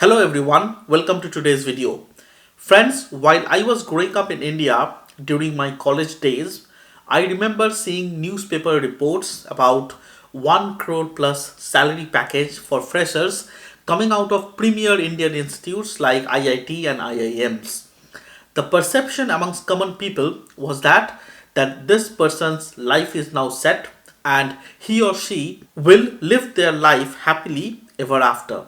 Hello everyone, welcome to today's video. Friends, while I was growing up in India during my college days, I remember seeing newspaper reports about 1 crore plus salary package for freshers coming out of premier Indian institutes like IIT and IIMs. The perception amongst common people was that this person's life is now set and he or she will live their life happily ever after.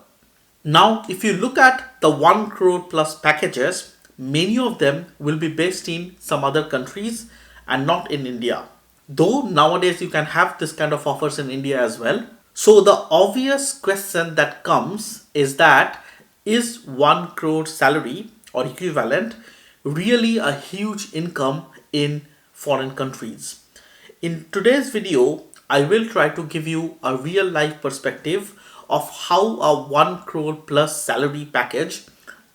Now, if you look at the 1 crore plus packages, many of them will be based in some other countries and not in India. Though nowadays you can have this kind of offers in India as well. So the obvious question that comes is that is 1 crore salary or equivalent really a huge income in foreign countries? In today's video, I will try to give you a real life perspective of how a 1 crore plus salary package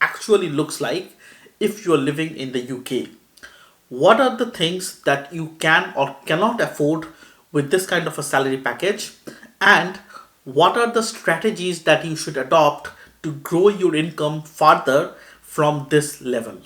actually looks like if you are living in the UK. What are the things that you can or cannot afford with this kind of a salary package, and what are the strategies that you should adopt to grow your income further from this level?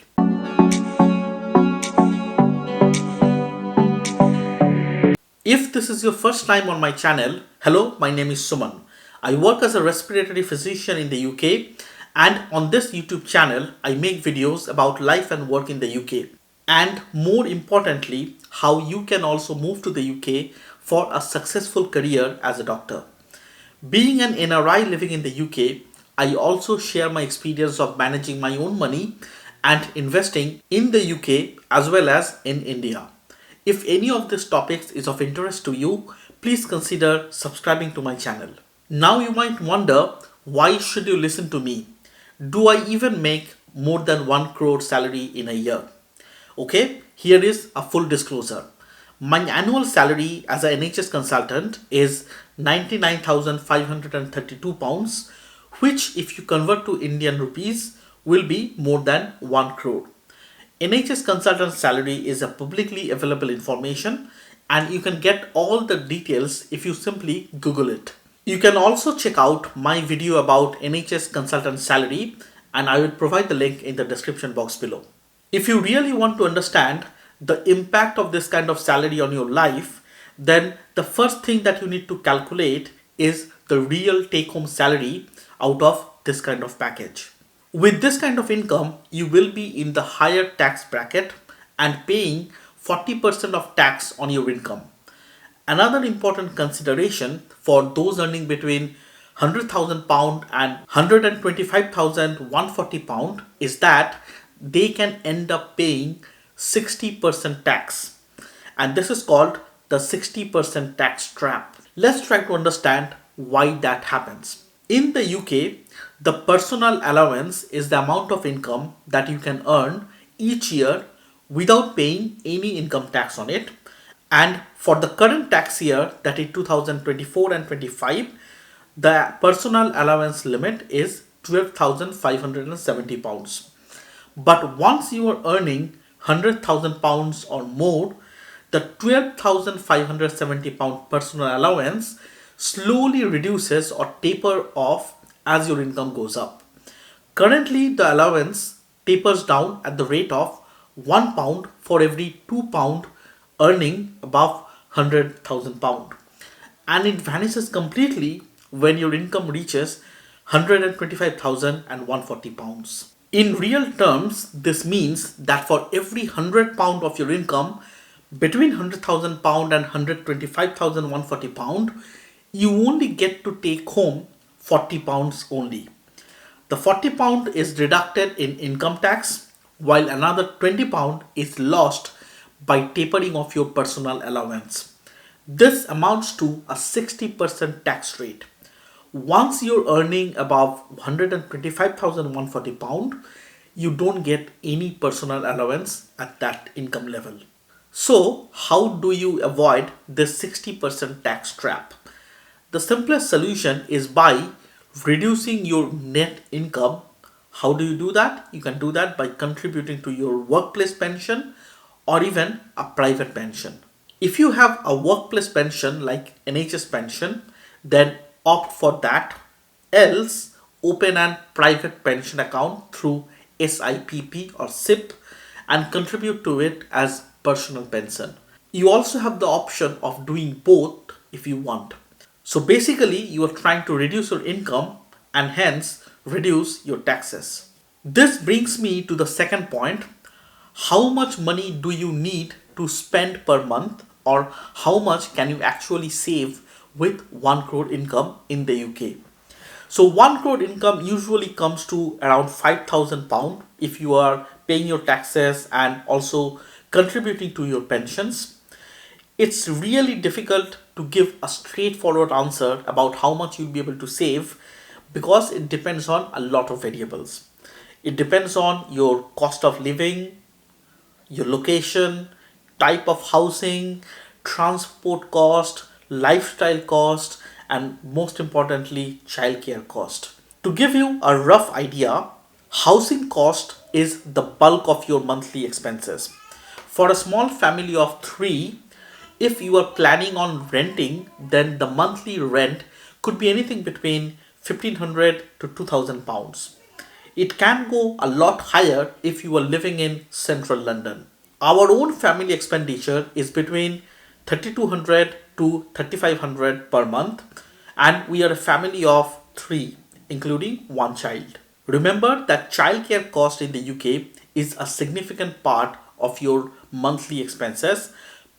If this is your first time on my channel, hello, my name is Suman. I work as a respiratory physician in the UK, and on this YouTube channel, I make videos about life and work in the UK. And more importantly, how you can also move to the UK for a successful career as a doctor. Being an NRI living in the UK, I also share my experience of managing my own money and investing in the UK as well as in India. If any of these topics is of interest to you, please consider subscribing to my channel. Now you might wonder, why should you listen to me? Do I even make more than 1 crore salary in a year? Okay, here is a full disclosure. My annual salary as an NHS consultant is £99,532, which if you convert to Indian rupees will be more than 1 crore. NHS consultant salary is a publicly available information and you can get all the details if you simply Google it. You can also check out my video about NHS consultant salary, and I will provide the link in the description box below. If you really want to understand the impact of this kind of salary on your life, then the first thing that you need to calculate is the real take-home salary out of this kind of package. With this kind of income, you will be in the higher tax bracket and paying 40% of tax on your income. Another important consideration for those earning between £100,000 and £125,140 is that they can end up paying 60% tax. And this is called the 60% tax trap. Let's try to understand why that happens. In the UK, the personal allowance is the amount of income that you can earn each year without paying any income tax on it. And for the current tax year, that is 2024 and 25, the personal allowance limit is £12,570. But once you are earning £100,000 or more, the £12,570 personal allowance slowly reduces or taper off as your income goes up. Currently, the allowance tapers down at the rate of £1 for every £2 earning above £100,000, and it vanishes completely when your income reaches £125,140. In real terms, this means that for every £100 of your income between £100,000 and £125,140, you only get to take home £40 only. The £40 is deducted in income tax, while another £20 is lost by tapering off your personal allowance. This amounts to a 60% tax rate. Once you're earning above £125,140, you don't get any personal allowance at that income level. So, how do you avoid this 60% tax trap? The simplest solution is by reducing your net income. How do you do that? You can do that by contributing to your workplace pension or even a private pension. If you have a workplace pension like NHS pension, then opt for that. Else, open an private pension account through SIPP or SIP and contribute to it as personal pension. You also have the option of doing both if you want. So basically, you are trying to reduce your income and hence reduce your taxes. This brings me to the second point. How much money do you need to spend per month, or how much can you actually save with 1 crore income in the UK? So 1 crore income usually comes to around £5,000 if you are paying your taxes and also contributing to your pensions. It's really difficult to give a straightforward answer about how much you'll be able to save because it depends on a lot of variables. It depends on your cost of living, your location, type of housing, transport cost, lifestyle cost, and most importantly, childcare cost. To give you a rough idea, housing cost is the bulk of your monthly expenses. For a small family of three, if you are planning on renting, then the monthly rent could be anything between 1500 to 2000 pounds. It can go a lot higher if you are living in central London. Our own family expenditure is between 3200 to 3500 per month, and we are a family of three, including one child. Remember that childcare cost in the UK is a significant part of your monthly expenses,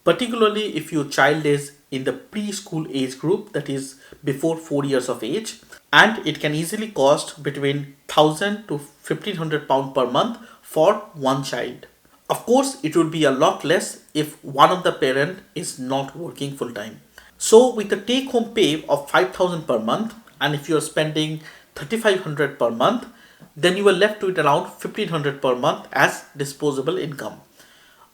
particularly if your child is in the preschool age group, that is before 4 years of age, and it can easily cost between 1000 to 1500 pound per month for one child. Of course, it would be a lot less if one of the parent is not working full time. So with a take home pay of 5000 per month, and if you are spending 3500 per month, then you are left with around 1500 per month as disposable income.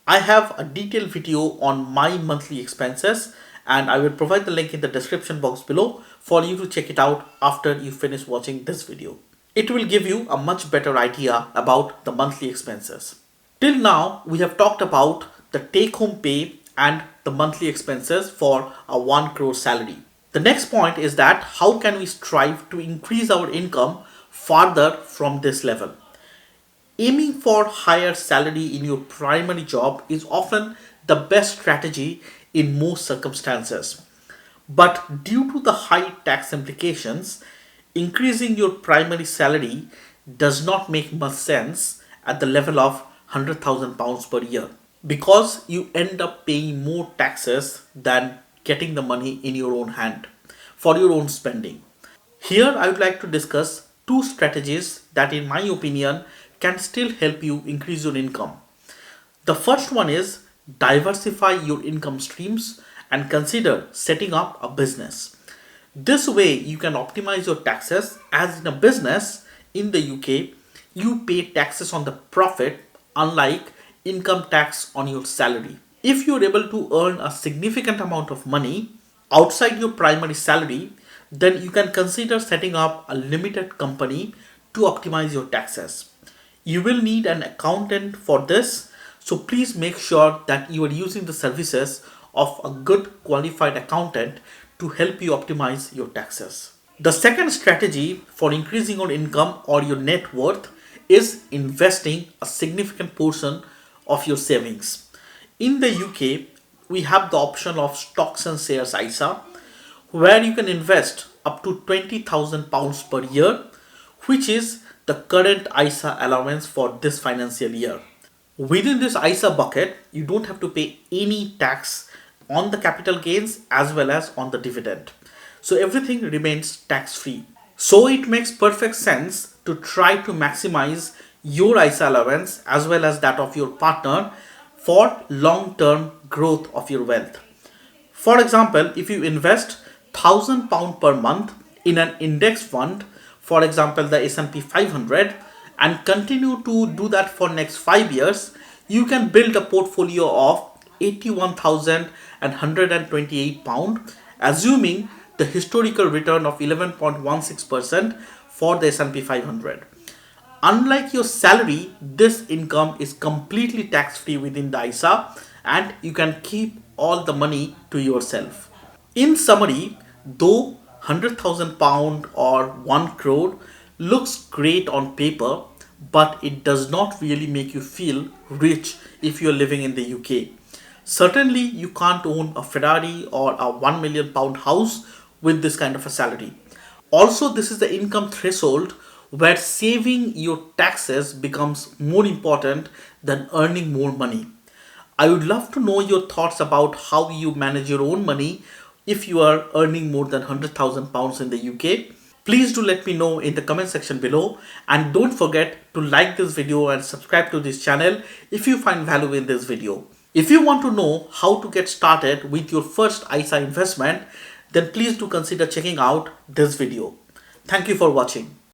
I have a detailed video on my monthly expenses and I will provide the link in the description box below for you to check it out after you finish watching this video. It will give you a much better idea about the monthly expenses. Till now, we have talked about the take home pay and the monthly expenses for a 1 crore salary. The next point is that how can we strive to increase our income further from this level? Aiming for higher salary in your primary job is often the best strategy in most circumstances. But due to the high tax implications, increasing your primary salary does not make much sense at the level of £100,000 per year because you end up paying more taxes than getting the money in your own hand for your own spending. Here I would like to discuss two strategies that in my opinion can still help you increase your income. The first one is diversify your income streams and consider setting up a business. This way you can optimize your taxes, as in a business in the UK you pay taxes on the profit unlike income tax on your salary. If you're able to earn a significant amount of money outside your primary salary, then you can consider setting up a limited company to optimize your taxes. You will need an accountant for this, so please make sure that you are using the services of a good qualified accountant to help you optimize your taxes. The second strategy for increasing your income or your net worth is investing a significant portion of your savings. In the UK, we have the option of stocks and shares ISA, where you can invest up to £20,000 per year, which is the current ISA allowance for this financial year. Within this ISA bucket, you don't have to pay any tax on the capital gains as well as on the dividend. So everything remains tax free. So it makes perfect sense to try to maximize your ISA allowance as well as that of your partner for long-term growth of your wealth. For example, if you invest £1,000 per month in an index fund, for example the S&P 500, and continue to do that for next 5 years, you can build a portfolio of £81,128, assuming the historical return of 11.16% for the S&P 500. Unlike your salary, this income is completely tax-free within the ISA and you can keep all the money to yourself. In summary, though £100,000 or 1 crore looks great on paper, but it does not really make you feel rich if you're living in the UK. Certainly, you can't own a Ferrari or a £1 million house with this kind of a salary. Also, this is the income threshold where saving your taxes becomes more important than earning more money. I would love to know your thoughts about how you manage your own money if you are earning more than £100,000 in the UK. Please do let me know in the comment section below, and don't forget to like this video and subscribe to this channel if you find value in this video. If you want to know how to get started with your first ISA investment, then please do consider checking out this video. Thank you for watching.